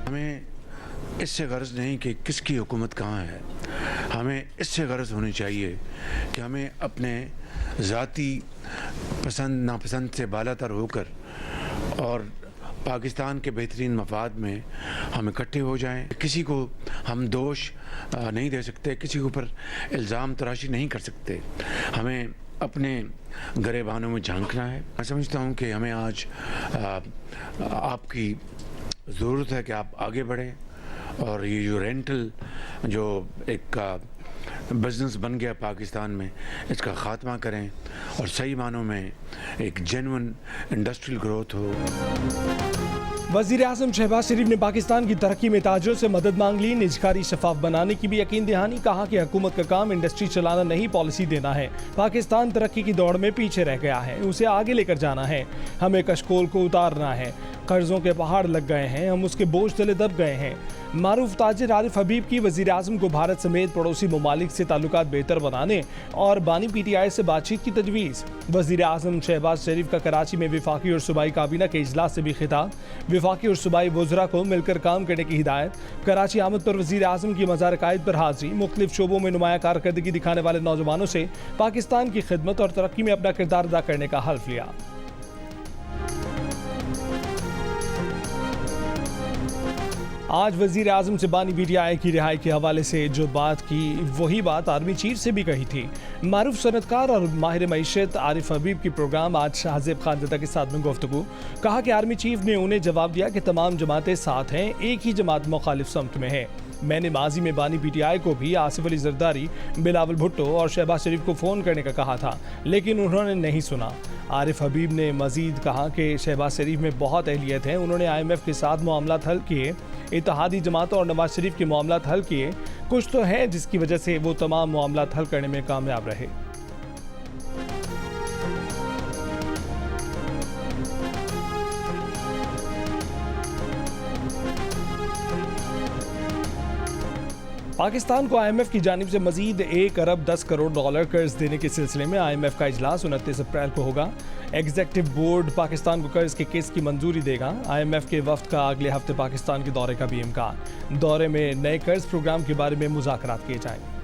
हमें इससे गर्ज नहीं कि किसकी हुकूमत कहाँ है, हमें इससे गर्ज होनी चाहिए कि हमें अपने ज़ाती पसंद नापसंद से बालातर होकर और पाकिस्तान के बेहतरीन मफाद में हम इकट्ठे हो जाएं। किसी को हम दोष नहीं दे सकते, किसी के ऊपर इल्ज़ाम तराशी नहीं कर सकते। हमें अपने गरेबानों में झांकना है। मैं समझता हूँ कि हमें आज आपकी ज़रूरत है कि आप आगे बढ़ें और ये जो रेंटल जो एक बिज़नेस बन गया पाकिस्तान में, इसका ख़ात्मा करें और सही मानों में एक जेन्युइन इंडस्ट्रियल ग्रोथ हो। वज़ीर आज़म शहबाज शरीफ ने पाकिस्तान की तरक्की में ताजरों से मदद मांग ली। निजकारी शफाफ बनाने की भी यकीन दहानी। कहा कि हुकूमत का काम इंडस्ट्री चलाना नहीं, पॉलिसी देना है। पाकिस्तान तरक्की की दौड़ में पीछे रह गया है, उसे आगे लेकर जाना है। हमें कशकोल को उतारना है। कर्जों के पहाड़ लग गए हैं, हम उसके बोझ तले दब गए हैं। मारूफ ताजिर आरिफ हबीब की वज़ीर आज़म को भारत समेत पड़ोसी ममालिक से ताल्लुकात बेहतर बनाने और बानी PTI से बातचीत की तजवीज़। वज़ीर आज़म शहबाज शरीफ का कराची में वफाकी और सूबाई काबीना के इजलास से भी खिताब। वफाकी और सूबाई वज़रा को मिलकर काम करने की हिदायत। कराची आमद पर वज़ीर आज़म की मज़ार कायद पर हाज़री। मुख्तलिफ शोबों में नुमाया कारकर्दगी दिखाने वाले नौजवानों से पाकिस्तान की खिदमत और तरक्की में अपना किरदार अदा करने का हल्फ लिया। आज वज़ीर आज़म से बानी PTI की रिहाई के हवाले से जो बात की, वही बात आर्मी चीफ से भी कही थी। मारूफ सनतकार और माहिर मईशत आरिफ हबीब की प्रोग्राम आज शाहजेब खानज़दा के साथ में गुफ्तगू। कहा कि आर्मी चीफ ने उन्हें जवाब दिया कि तमाम जमातें साथ हैं, एक ही जमात मुखालिफ समत में है। मैंने माजी में बानी PTI को भी आसिफ अली जरदारी, बिलावल भुट्टो और शहबाज शरीफ को फ़ोन करने का कहा था, लेकिन उन्होंने नहीं सुना। आरिफ हबीब ने मजीद कहा कि शहबाज शरीफ में बहुत अहलियत है, उन्होंने IMF के साथ मामलात हल किए, इत्तेहादी जमातों और नवाज शरीफ के मामलात हल किए। कुछ तो है जिसकी वजह से वो तमाम मामलात हल करने में कामयाब रहे। पाकिस्तान को IMF की जानिब से मजीद 1 अरब 10 करोड़ डॉलर कर्ज देने के सिलसिले में IMF का इजलास 29 अप्रैल को होगा। एग्जीक्यूटिव बोर्ड पाकिस्तान को कर्ज के केस की मंजूरी देगा। IMF के वफ्द का अगले हफ्ते पाकिस्तान के दौरे का भी इम्कान। दौरे में नए कर्ज प्रोग्राम के बारे में मुज़ाकरात किए जाएंगे।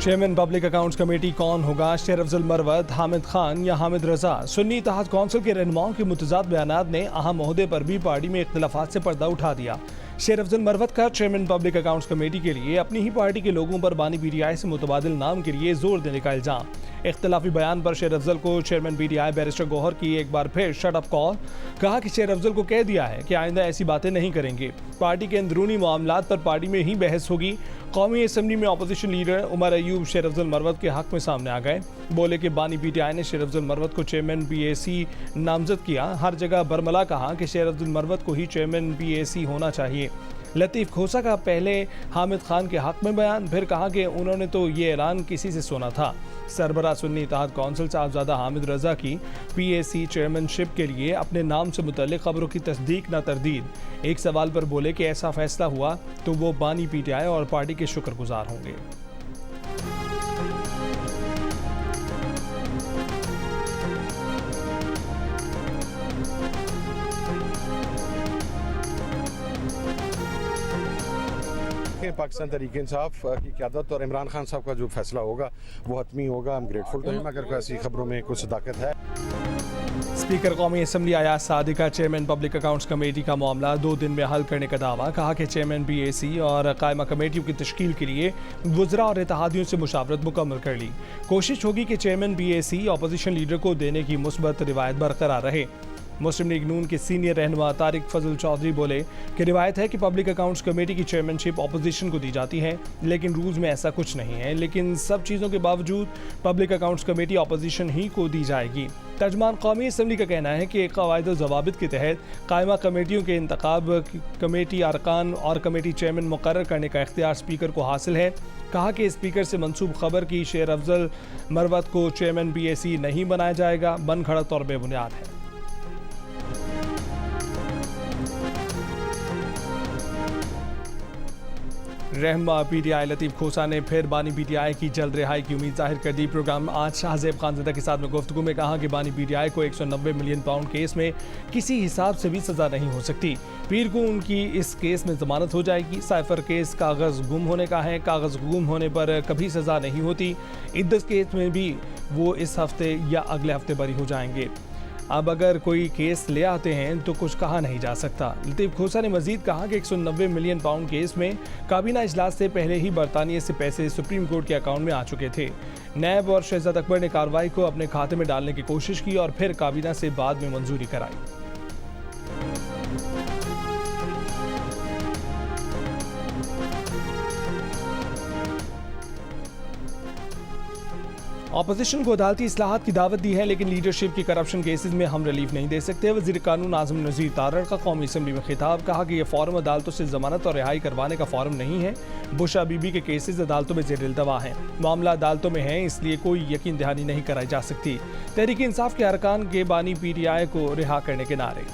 चेयरमैन पब्लिक अकाउंट्स कमेटी कौन होगा? शेर अफजल मरवत, हामिद खान या हामिद रजा? सुन्नी इत्तेहाद कौंसिल के रहनुमाओं के मुतज़ाद बयानात ने अहम ओहदे पर भी पार्टी में इख्तिलाफात से पर्दा उठा दिया। शेर अफजल मरवत का चेयरमैन पब्लिक अकाउंट्स कमेटी के लिए अपनी ही पार्टी के लोगों पर बानी PTI से मुतबादिल नाम के लिए जोर देने का इल्जाम। इख्तिलाफी बयान पर शेर अफजल को चेयरमैन PTI बैरिस्टर गौहर की एक बार फिर शट अप कॉल। कहा कि शेर अफजल को कह दिया है कि आइंदा ऐसी बातें नहीं करेंगे। पार्टी के अंदरूनी मामलात पर पार्टी में ही बहस होगी। कौमी असम्बली में अपोजिशन लीडर उमर अयूब शेर अफजल मरवत के हक में सामने आ गए। बोले कि बानी PTI ने शेर अफजल मरवत को चेयरमैन PAC नामजद किया। हर जगह बरमला कहा कि शेर अफजल मरवत को ही चेयरमैन PAC होना चाहिए। लतीफ़ खोसा का पहले हामिद खान के हक में बयान, फिर कहा कि उन्होंने तो ये ऐलान किसी से सुना था। सरबराह सुन्नी इत्तेहाद कौंसिल साहबजादा हामिद रजा की PAC चेयरमैनशिप के लिए अपने नाम से मुतल्लिक खबरों की तस्दीक न तरदीद। एक सवाल पर बोले कि ऐसा फैसला हुआ तो वो बानी PTI और पार्टी के शुक्रगुजार होंगे। पाकिस्तान तहरीक इंसाफ की क़यादत और इमरान खान साहब का जो फैसला होगा वो हतमी होगा। हम ग्रेटफुल टू हिम अगर ऐसी खबरों में कुछ सदाकत है। स्पीकर कौमी असम्बली अयाज सादी का चेयरमैन पब्लिक अकाउंट्स कमेटी का मामला 2 दिन में हल करने का दावा। कहा कि चेयरमैन PAC और कायमा कमेटियों की तश्कील के लिए वज़रा और इत्तेहादियों से मुशावरत मुकम्मल कर ली। कोशिश होगी कि चेयरमैन PAC अपोजिशन लीडर को देने की मुस्बत रिवायत बरकरार रहे। मुस्लिम लीग नून के सीनियर रहनुमा तारिक फजल चौधरी बोले कि रिवायत है कि पब्लिक अकाउंट्स कमेटी की चेयरमैनशिप अपोजिशन को दी जाती है, लेकिन रूल्स में ऐसा कुछ नहीं है। लेकिन सब चीज़ों के बावजूद पब्लिक अकाउंट्स कमेटी अपोजिशन ही को दी जाएगी। तर्जमान कौमी असम्बली का कहना है कि क़वाइद और ज़वाबित के तहत कायमा कमेटियों के इंतखाब कमेटी अरकान और कमेटी चेयरमैन मुकर्रर करने का इख्तियार स्पीकर को हासिल है। कहा कि स्पीकर से मंसूब खबर की शेर अफजल मरवत को चेयरमैन PAC नहीं बनाया जाएगा, बनखड़त और बेबुनियाद है। रहनुमा पीटीआई लतीफ़ खोसा ने फिर बानी पीटीआई की जल्द रिहाई की उम्मीद जाहिर कर दी। प्रोग्राम आज शाहजेब खानज़दा के साथ में गुफ्तगू में कहा कि बानी पीटीआई को 190 मिलियन पाउंड केस में किसी हिसाब से भी सज़ा नहीं हो सकती। पीर को उनकी इस केस में जमानत हो जाएगी। साइफर केस कागज़ गुम होने का है, कागज़ गुम होने पर कभी सज़ा नहीं होती। इद्दत केस में भी वो इस हफ्ते या अगले हफ्ते बरी हो जाएंगे। अब अगर कोई केस ले आते हैं तो कुछ कहा नहीं जा सकता। लतीफ़ खोसा ने मजीद कहा कि 190 मिलियन पाउंड केस में काबीना इजलास से पहले ही बरतानिया से पैसे सुप्रीम कोर्ट के अकाउंट में आ चुके थे। नैब और शहजाद अकबर ने कार्रवाई को अपने खाते में डालने की कोशिश की और फिर काबीना से बाद में मंजूरी कराई। ऑपोजिशन को अदालती इस्लाहात की दावत दी है, लेकिन लीडरशिप की करप्शन केसेस में हम रिलीफ नहीं दे सकते। वज़ीर कानून आज़म नज़ीर तारड़ का कौमी असम्बली में खिताब, कहा कि यह फ़ॉरम अदालतों से ज़मानत और रिहाई करवाने का फ़ॉरम नहीं है। बुशा बीबी के केसेस अदालतों में ज़ेर इल्तवा हैं, मामला अदालतों में है, इसलिए कोई यकीन दहानी नहीं कराई जा सकती। तहरीक इंसाफ के अरकान के बानी पीटीआई को रिहा करने के नारे।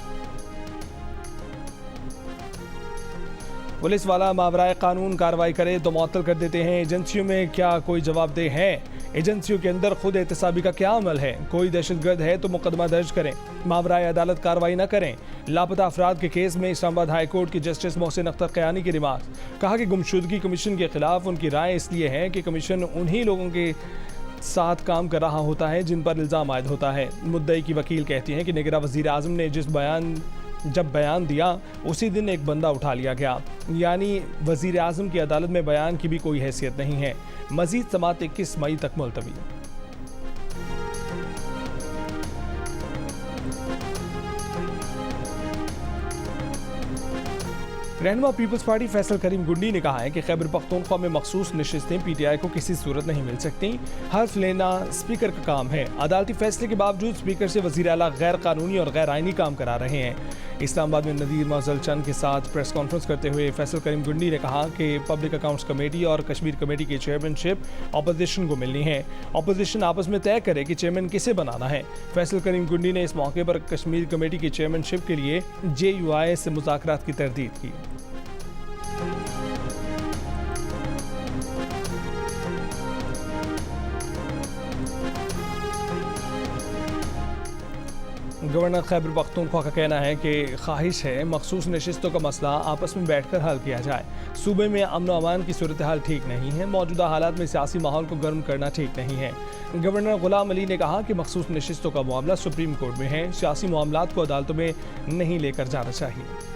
पुलिस वाला मावराए कानून कार्रवाई करे तो मुअत्तल कर देते हैं। एजेंसियों में क्या कोई जवाबदेह है? एजेंसियों के अंदर खुद एहतसाबी का क्या अमल है? कोई दहशतगर्द है तो मुकदमा दर्ज करें, मावराए अदालत कार्रवाई न करें। लापता अफराद के केस में इस्लामाबाद हाई कोर्ट के जस्टिस मोहसिन अख्तर कयानी की रिमार्क, कहा कि गुमशुदगी कमीशन के खिलाफ उनकी राय इसलिए है कि कमीशन उन्हीं लोगों के साथ काम कर रहा होता है जिन पर इल्ज़ाम आयद होता है। मुद्दई की वकील कहती हैं कि निगरां वज़ीर आज़म ने जब बयान दिया उसी दिन एक बंदा उठा लिया गया, यानी वज़ीर आज़म की अदालत में बयान की भी कोई हैसियत नहीं है। मज़ीद समाअत 21 मई तक मुलतवी। रहनुमा पीपल्स पार्टी फैसल करीम गुंडी ने कहा है कि खैबर पख्तूनख्वा में मखसूस नशिस्तें पीटीआई को किसी सूरत नहीं मिल सकती। हल्फ लेना स्पीकर का काम है। अदालती फैसले के बावजूद स्पीकर से वज़ीर आला गैर कानूनी और गैर आइनी काम करा रहे हैं। इस्लामाबाद में नदीर मौजल चंद के साथ प्रेस कॉन्फ्रेंस करते हुए फैसल करीम गुंडी ने कहा कि पब्लिक अकाउंट्स कमेटी और कश्मीर कमेटी की चेयरमैनशिप अपोजिशन को मिलनी है। अपोजिशन आपस में तय करे कि चेयरमैन किसे बनाना है। फैसल करीम गुंडी ने इस मौके पर कश्मीर कमेटी की चेयरमैनशिप के लिए JUI से मुज़ाकरात की तरदीद की। गवर्नर खैबर पख्तूनख्वा का कहना है कि ख्वाहिश है मखसूस नशिस्तों का मसला आपस में बैठकर हल किया जाए। सूबे में अमन व अमान की सूरत हाल ठीक नहीं है। मौजूदा हालात में सियासी माहौल को गर्म करना ठीक नहीं है। गवर्नर गुलाम अली ने कहा कि मखसूस नशिस्तों का मामला सुप्रीम कोर्ट में है, सियासी मामलात को अदालतों में नहीं लेकर जाना चाहिए।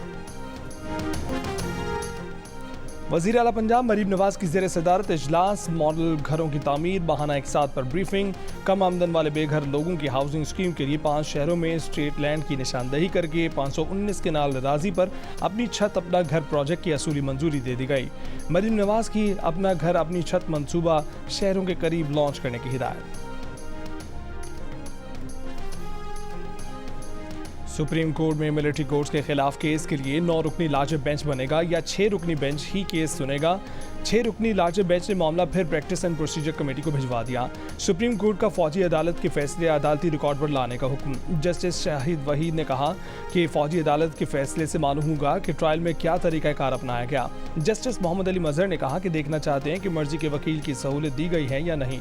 वज़ीर आला पंजाब मरीम नवाज की ज़ेर सदारत इजलास, मॉडल घरों की तामीर, बहाना एक साथ पर ब्रीफिंग, कम आमदन वाले बेघर लोगों की हाउसिंग स्कीम के लिए 5 शहरों में स्ट्रीट लैंड की निशानदही करके 519 के नाल राजी पर अपनी छत अपना घर प्रोजेक्ट की असूली मंजूरी दे दी गई। मरीम नवाज की अपना घर अपनी छत मंसूबा शहरों के करीब लॉन्च करने की हिदायत। सुप्रीम कोर्ट में मिलिट्री कोर्ट्स के खिलाफ केस के लिए 9 रुकनी लार्जर बेंच बनेगा या 6 रुकनी बेंच ही केस सुनेगा। 6 रुकनी लार्जर बेंच ने मामला फिर प्रैक्टिस एंड प्रोसीजर कमेटी को भिजवा दिया। सुप्रीम कोर्ट का फौजी अदालत के फैसले अदालती रिकॉर्ड पर लाने का हुक्म। जस्टिस शाहिद वहीद ने कहा कि फौजी अदालत के फैसले से मालूम होगा कि ट्रायल में क्या तरीक़ाकार अपनाया गया। जस्टिस मोहम्मद अली मजहर ने कहा कि देखना चाहते हैं कि मर्जी के वकील की सहूलत दी गई है या नहीं।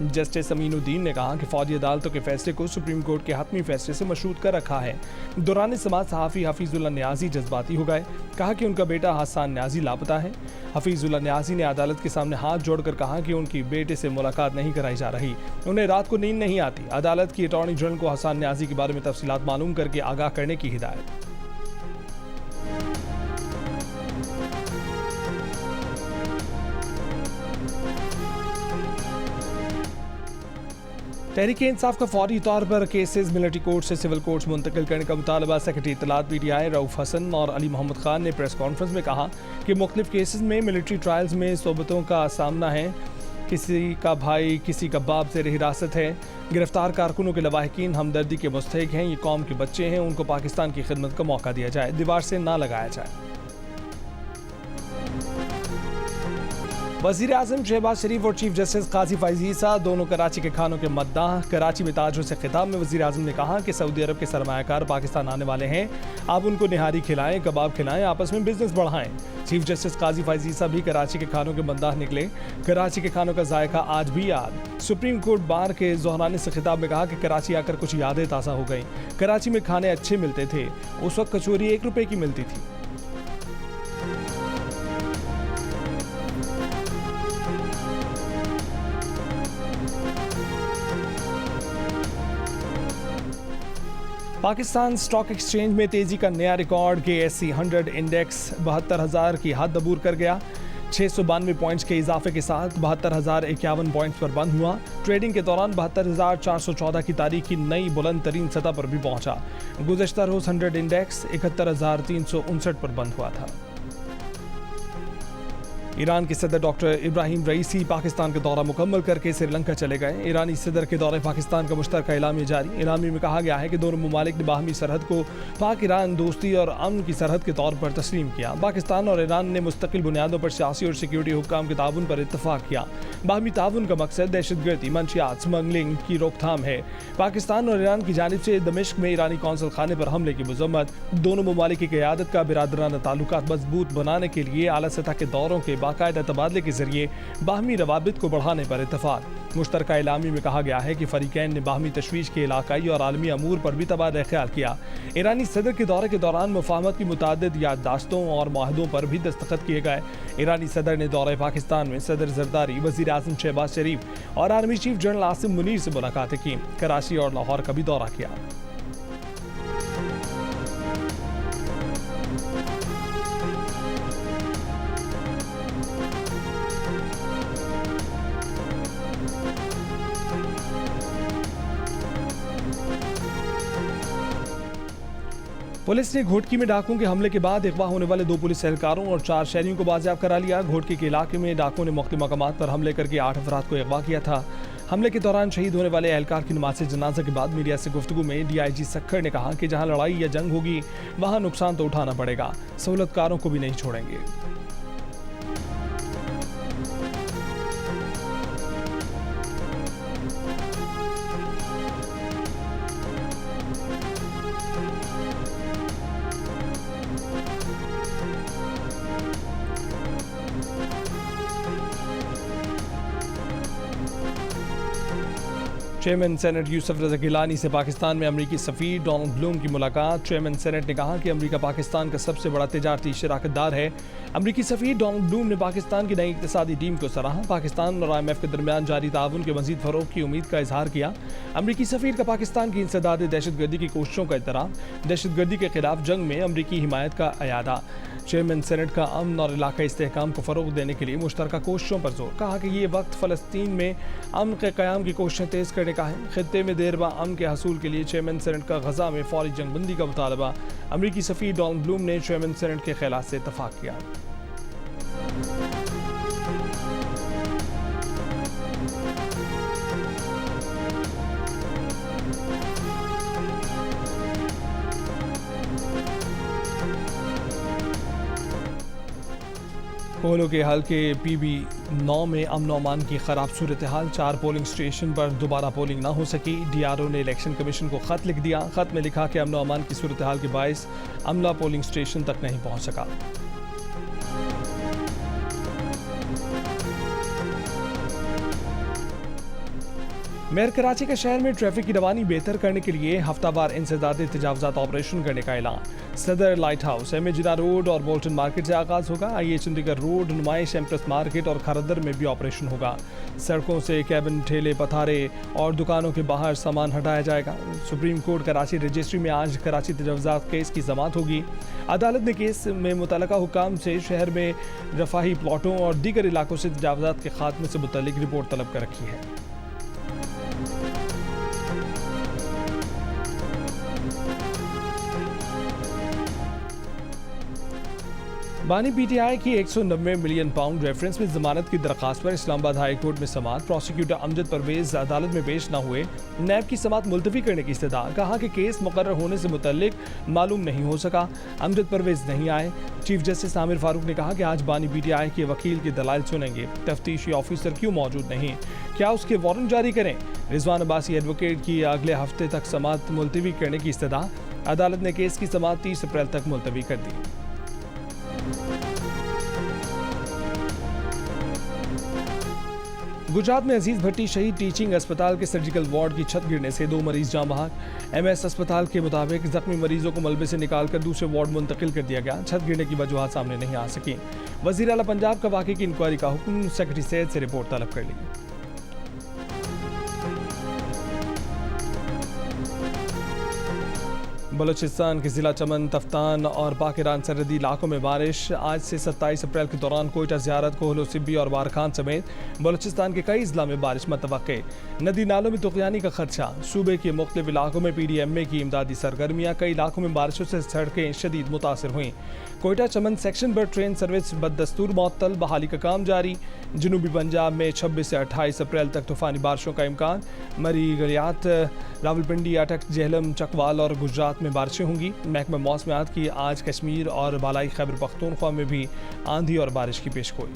जस्टिस अमीनुद्दीन ने कहा कि फौजी अदालतों के फैसले को सुप्रीम कोर्ट के हतमी फैसले से मशरूत कर रखा है। दौरान समाज सहाफ़ी हफीजुल्लाह न्याजी जज्बाती हो गए, कहा कि उनका बेटा हसन न्याजी लापता है। हफीजुल्लाह न्याजी ने अदालत के सामने हाथ जोड़कर कहा कि उनकी बेटे से मुलाकात नहीं कराई जा रही, उन्हें रात को नींद नहीं आती। अदालत की अटॉर्नी जनरल को हसन न्याजी के बारे में तफसीलात मालूम करके आगाह करने की हिदायत। तहरीक इंसाफ का फौरी तौर पर केसेस मिलिट्री कोर्ट से सिविल कोर्ट्स मुंतकिल करने का मुतालबा सेक्रेटरी इत्तलात PTI रऊफ हसन और अली मोहम्मद खान ने प्रेस कॉन्फ्रेंस में कहा कि मुख्तलिफ केसेस में मिलिट्री ट्रायल्स में सोबतों का सामना है। किसी का भाई किसी का बाप ज़ेर हिरासत है। गिरफ्तार कारकुनों के लवाहिकीन हमदर्दी के मुस्तहिक हैं। ये कौम के बच्चे हैं, उनको पाकिस्तान की खिदमत का मौका दिया जाए, दीवार से ना लगाया जाए। वज़ीर आज़म शहबाज शरीफ और चीफ जस्टिस काजी फ़ाइज़ ईसा दोनों कराची के खानों के मद्दाह। कराची में ताजरों से खिताब में वज़ीर आज़म ने कहा कि सऊदी अरब के सरमायाकार पाकिस्तान आने वाले हैं, आप उनको निहारी खिलाएं, कबाब खिलाएं, आपस में बिजनेस बढ़ाएं। चीफ जस्टिस काजी फ़ाइज़ ईसा भी कराची के खानों के मद्दाह निकले। कराची के खानों का जायका आज भी याद। सुप्रीम कोर्ट बार के जोहरानी से खिताब में कहा कि कराची आकर कुछ यादें ताज़ा हो गई। कराची में खाने अच्छे मिलते थे, उस वक्त कचौरी 1 रुपए की मिलती थी। पाकिस्तान स्टॉक एक्सचेंज में तेजी का नया रिकॉर्ड। KSE 100 इंडेक्स 72,000 की हद अबूर कर गया। 692 पॉइंट्स के इजाफे के साथ 72,051 पॉइंट्स पर बंद हुआ। ट्रेडिंग के दौरान 72,414 की तारीख की नई बुलंद तरीन सतह पर भी पहुंचा। गुज़श्ता रोज 100 इंडेक्स 71,359 पर बंद हुआ था। ईरान के सदर डॉक्टर इब्राहिम रईसी पाकिस्तान का दौरा मुकम्मल करके श्रीलंका चले गए। ईरानी सदर के दौरे पाकिस्तान का मुश्तरका एलामी जारी। एलामी में कहा गया है कि दोनों ममालिक ने बाहमी सरहद को पाक ईरान दोस्ती और अमन की सरहद के तौर पर तस्लीम किया। पाकिस्तान और ईरान ने मुस्तकिल बुनियादों पर सियासी और सिक्योरिटी हुक्काम के ताउन पर इत्तफाक किया। बाहमी ताउन का मकसद दहशतगर्दी, मंशियात, स्मगलिंग की रोकथाम है। पाकिस्तान और ईरान की जानिब से दमिश्क में ईरानी कौंसल खाने पर हमले की मजम्मत। दोनों ममालिक की क़यादत का बिरादराना ताल्लुकात मजबूत बनाने के लिए आला सतह के दौरों के बाकायदा तबादले के जरिए बाहमी रवाबित को बढ़ाने पर इत्तफाक। मुश्तरका एलामी में कहा गया है कि फरीकैन ने बाहमी तशवीश के इलाकाई और आलमी अमूर पर भी तबादला ख्याल किया। ईरानी सदर के दौरे के दौरान मुफाहमत की मुतादिद याददाश्तों और माहदों पर भी दस्तखत किए गए। ईरानी सदर ने दौरे पाकिस्तान में सदर जरदारी, वज़ीर आज़म शहबाज शरीफ और army chief general Asim Munir से मुलाकातें की। कराची और लाहौर का भी दौरा किया। पुलिस ने घोटकी में डाकुओं के हमले के बाद अगवा होने वाले 2 पुलिस एहलकारों और 4 शहरियों को बाजियाब करा लिया। घोटकी के इलाके में डाकुओं ने मुख्तलिफ मकामात पर हमले करके 8 अफराद को अगवा किया था। हमले के दौरान शहीद होने वाले एहलकार की नमाज़ जनाजा के बाद मीडिया से गुफ्तगू में DIG सक्खर ने कहा कि जहां लड़ाई या जंग होगी वहां नुकसान तो उठाना पड़ेगा, सहूलतकारों को भी नहीं छोड़ेंगे। चेयरमैन सेनेट यूसुफ रज़ा गिलानी से पाकिस्तान में अमरीकी सफ़ीर डोनाल्ड ब्लूम की मुलाकात। चेयरमैन सेनेट ने कहा कि अमरीका पाकिस्तान का सबसे बड़ा तिजारती शराकतदार है। अमरीकी सफ़ीर डोनाल्ड ब्लूम ने पाकिस्तान की नई इक़्तिसादी टीम को सराहा। पाकिस्तान और IMF के दरमियान जारी ताउन के मज़ीद फ़रोग़ की उम्मीद का इजहार किया। अमरीकी सफ़ीर का पाकिस्तान की इंसदाद दहशतगर्दी की कोशिशों का एहतराम। दहशतगर्दी के खिलाफ जंग में अमरीकी हिमायत का अयादा। चेयरमैन सेनेट का अमन और इलाकाई इस्तेहकाम को फ़रोग़ देने के लिए मुश्तरका कोशिशों पर जोर। कहा कि ये वक्त फ़लस्तीन में अमन के क़याम की कोशिशें तेज़ करने का है। खित्ते में देरबा अमन के हसूल के लिए चेयरमैन सेनेट का गज़ा में फ़ौरी जंगबंदी का मुतालबा। अमरीकी सफ़ीर डोनाल्ड ब्लूम ने चेयरमैन सेनेट के ख़िलाफ़ से इत्तफ़ाक़ किया। कोहलों के हल्के PB 9 में अमन अमान की खराब सूरत हाल। 4 पोलिंग स्टेशन पर दोबारा पोलिंग ना हो सकी। DRO ने इलेक्शन कमीशन को खत लिख दिया। खत में लिखा कि अमन अमान की सूरत हाल के बायस अमला पोलिंग स्टेशन तक नहीं पहुंच सका। मेयर कराची के शहर में ट्रैफिक की रवानी बेहतर करने के लिए हफ्तावार इंसदादी तजावजात ऑपरेशन करने का ऐलान। सदर लाइट हाउस, MA जिना रोड और बोल्टन मार्केट से आगाज होगा। IH चंडीगढ़ रोड, नुमाइश, एम्प्रेस मार्केट और खरदर में भी ऑपरेशन होगा। सड़कों से कैबिन, ठेले, पथारे और दुकानों के बाहर सामान हटाया जाएगा। सुप्रीम कोर्ट कराची रजिस्ट्री में आज कराची तजावजात केस की समाअत होगी। अदालत ने केस में मुतल्लका हुक्काम से शहर में रफाही प्लॉटों और दीगर इलाकों से तजावजात के खात्मे से मुतल्लिक रिपोर्ट तलब कर रखी है। बानी पीटीआई की 190 मिलियन पाउंड रेफरेंस में जमानत की दरखास्त पर इस्लामाबाद हाई कोर्ट में समाअत। प्रोसिक्यूटर अमजद परवेज अदालत में पेश न हुए, नैब की समाअत मुलतवी करने की इस्तदा। कहा कि केस मुकर्रर होने से मुतल्लिक मालूम नहीं हो सका, अमजद परवेज नहीं आए। चीफ जस्टिस आमिर फारूक ने कहा कि आज बानी पीटीआई के वकील के दलाइल सुनेंगे। तफ्तीशी ऑफिसर क्यों मौजूद नहीं, क्या उसके वारंट जारी करें। रिजवान अब्बासी एडवोकेट की अगले हफ्ते तक समाअत मुलतवी करने की इस्तदा। अदालत ने केस की समाअत 30 अप्रैल तक मुलतवी कर दी। गुजरात में अजीज भट्टी शहीद टीचिंग अस्पताल के सर्जिकल वार्ड की छत गिरने से 2 मरीज जाँ बहक। एमएस अस्पताल के मुताबिक जख्मी मरीजों को मलबे से निकालकर दूसरे वार्ड मुंतकिल कर दिया गया। छत गिरने की वजूहात सामने नहीं आ सकी। वजीर आला पंजाब का वाक़े की इंक्वायरी का हुक्म, सेक्रेटरी सेहत से रिपोर्ट तलब कर ली। बलूचिस्तान के जिला चमन, तफ्तान और पाकिरान सरहदी इलाकों में बारिश। आज से 27 अप्रैल के दौरान कोयटा ज़ियारत, कोहलो सिब्बी और बारखान समेत बलूचिस्तान के कई जिला में बारिश मतवक्के। नदी नालों में तुग़यानी का खदशा। सूबे के मुख्तलिफ इलाकों में PDMA की इमदादी सरगर्मियाँ। कई इलाकों में बारिशों से सड़कें शदीद मुतासर हुई। कोयटा चमन सेक्शन पर ट्रेन सर्विस बदस्तूर मअतल, बहाली का काम जारी। जनूबी पंजाब में 26 से 28 अप्रैल तक तूफ़ानी बारिशों का इम्कान। मरी, गलियात, रावलपिंडी, अटक, जेहलम, चकवाल और गुजरात में बारिशें होंगी। महकमा मौसमियात की आज कश्मीर और बालाई खैबर पख्तूनख्वा में भी आंधी और बारिश की पेशगोई।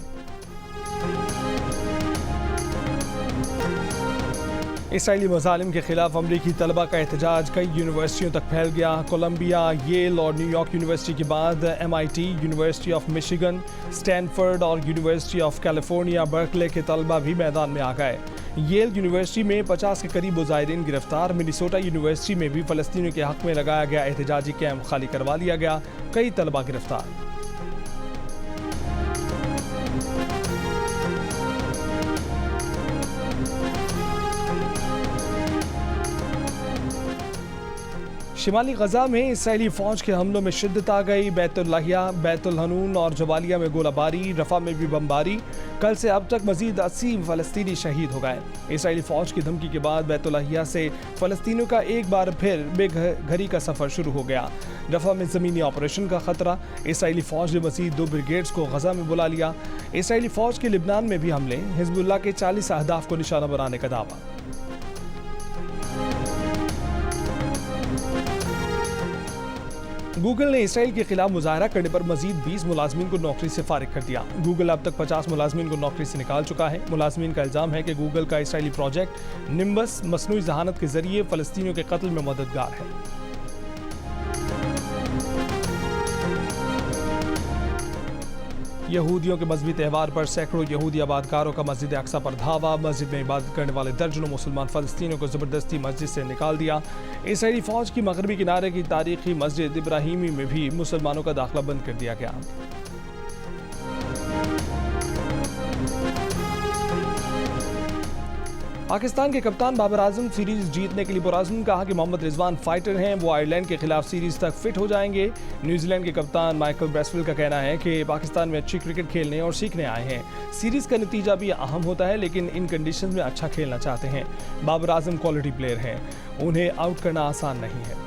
इसराइली मज़ालिम के खिलाफ अमरीकी तलबा का एहतजाज कई यूनिवर्सिटियों तक फैल गया। कोलंबिया, येल और न्यूयॉर्क यूनिवर्सिटी के बाद MIT, university of Michigan, Stanford और यूनिवर्सिटी ऑफ कैलिफोर्निया बर्कले के तलबा भी मैदान में आ गए। येल यूनिवर्सिटी में 50 के करीब मुजाहिरीन गिरफ्तार। मिनेसोटा यूनिवर्सिटी में भी फ़लस्तीनियों के हक़ में लगाया गया एहतजाजी कैंप खाली करवा लिया गया। कई तलबा गिरफ्तार। शिमाली गजा में इसराइली फ़ौज के हमलों में शिद्दत आ गई। बैतुल लाहिया, बैतुल हनून और जबालिया में गोलाबारी, रफ़ा में भी बमबारी। कल से अब तक मजीद 80 फ़लस्तीनी शहीद हो गए। इसराइली फ़ौज की धमकी के बाद बैतुल लाहिया से फ़लस्तीनियों का एक बार फिर बेघरी का सफ़र शुरू हो गया। रफ़ा में ज़मीनी ऑपरेशन का ख़तरा। इसराइली फ़ौज ने मजीद 2 ब्रिगेड्स को गजा में बुला लिया। इसराइली फ़ौज के लिबनान में भी हमले। हिज़्बुल्लाह के 40 अहदाफ को निशाना बनाने का दावा। गूगल ने इसराइल के खिलाफ मुजाहरा करने पर मजीद 20 मुलाजमीन को नौकरी से फारिग कर दिया। गूगल अब तक 50 मुलाजमीन को नौकरी से निकाल चुका है। मुलाजमीन का इल्ज़ाम है कि गूगल का इसराइली प्रोजेक्ट निम्बस मसनूई जहानत के जरिए फ़लस्तीनियों के कत्ल में मददगार है। यहूदियों के मजहबी त्यौहार पर सैकड़ों यहूदी आबादकारों का मस्जिद अक्सा पर धावा। मस्जिद में इबादत करने वाले दर्जनों मुसलमान फ़लस्तीनियों को ज़बरदस्ती मस्जिद से निकाल दिया। इसराइली फ़ौज की मगरबी किनारे की तारीखी मस्जिद इब्राहिमी में भी मुसलमानों का दाखिला बंद कर दिया गया। पाकिस्तान के कप्तान बाबर आजम सीरीज जीतने के लिए पुरअज़्म। कहा कि मोहम्मद रिजवान फाइटर हैं, वो आयरलैंड के खिलाफ सीरीज तक फिट हो जाएंगे। न्यूजीलैंड के कप्तान माइकल ब्रेसवेल का कहना है कि पाकिस्तान में अच्छी क्रिकेट खेलने और सीखने आए हैं। सीरीज का नतीजा भी अहम होता है, लेकिन इन कंडीशन में अच्छा खेलना चाहते हैं। बाबर आजम क्वालिटी प्लेयर हैं, उन्हें आउट करना आसान नहीं है।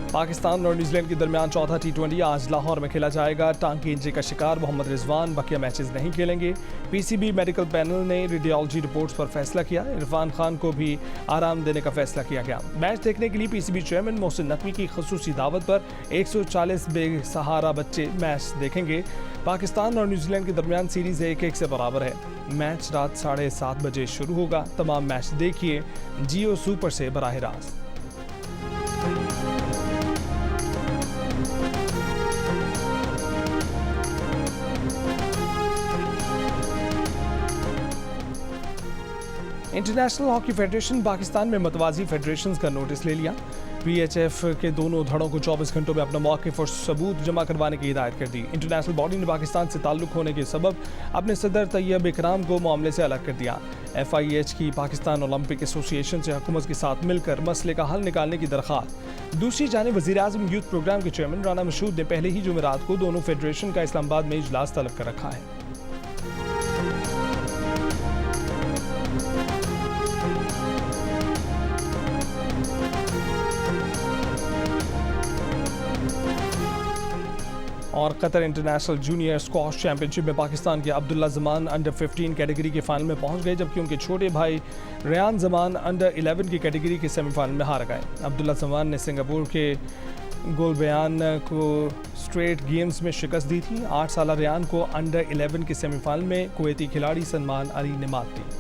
पाकिस्तान और न्यूजीलैंड के दरमियान चौथा T20 आज लाहौर में खेला जाएगा। टांग की इंजरी का शिकार मोहम्मद रिजवान बकिया मैचेस नहीं खेलेंगे। PCB मेडिकल पैनल ने रेडियोलॉजी रिपोर्ट्स पर फैसला किया। इरफान खान को भी आराम देने का फैसला किया गया। मैच देखने के लिए PCB चेयरमैन मोहसिन नकवी की खुसूसी दावत पर 140 बेसहारा बच्चे मैच देखेंगे। पाकिस्तान और न्यूजीलैंड के दरमियान सीरीज 1-1 से बराबर है। मैच रात 7:30 बजे शुरू होगा। तमाम मैच देखिए जियो सुपर से बराह रास्त। इंटरनेशनल हॉकी फेडरेशन पाकिस्तान में मतवाजी फेडरेशंस का नोटिस ले लिया। PHF के दोनों धड़ों को 24 घंटों में अपना मौक़िफ़ और सबूत जमा करवाने की हिदायत कर दी। इंटरनेशनल बॉडी ने पाकिस्तान से ताल्लुक़ होने के सबब अपने सदर तैयब इकराम को मामले से अलग कर दिया। FIH की पाकिस्तान ओलंपिक एसोसिएशन से हुकूमत के साथ मिलकर मसले का हल निकालने की दरख्वास्त। दूसरी जानिब वज़ीर-ए-आज़म यूथ प्रोग्राम के चेयरमैन राना मशहूद ने पहले ही जुमेरात को दोनों फेडरेशन का इस्लामाबाद में इजलास तलब कर रखा है। और Qatar international junior squash championship में पाकिस्तान के अब्दुल्ला जमान अंडर 15 कैटेगरी के फाइनल में पहुंच गए, जबकि उनके छोटे भाई रेयान जमान अंडर 11 की कैटेगरी के सेमीफाइनल में हार गए। अब्दुल्ला जमान ने सिंगापुर के गोलबयान को स्ट्रेट गेम्स में शिकस्त दी थी। 8 साल रेयान को अंडर 11 के सेमीफाइनल में कुवैती खिलाड़ी सलमान अली ने मात दी।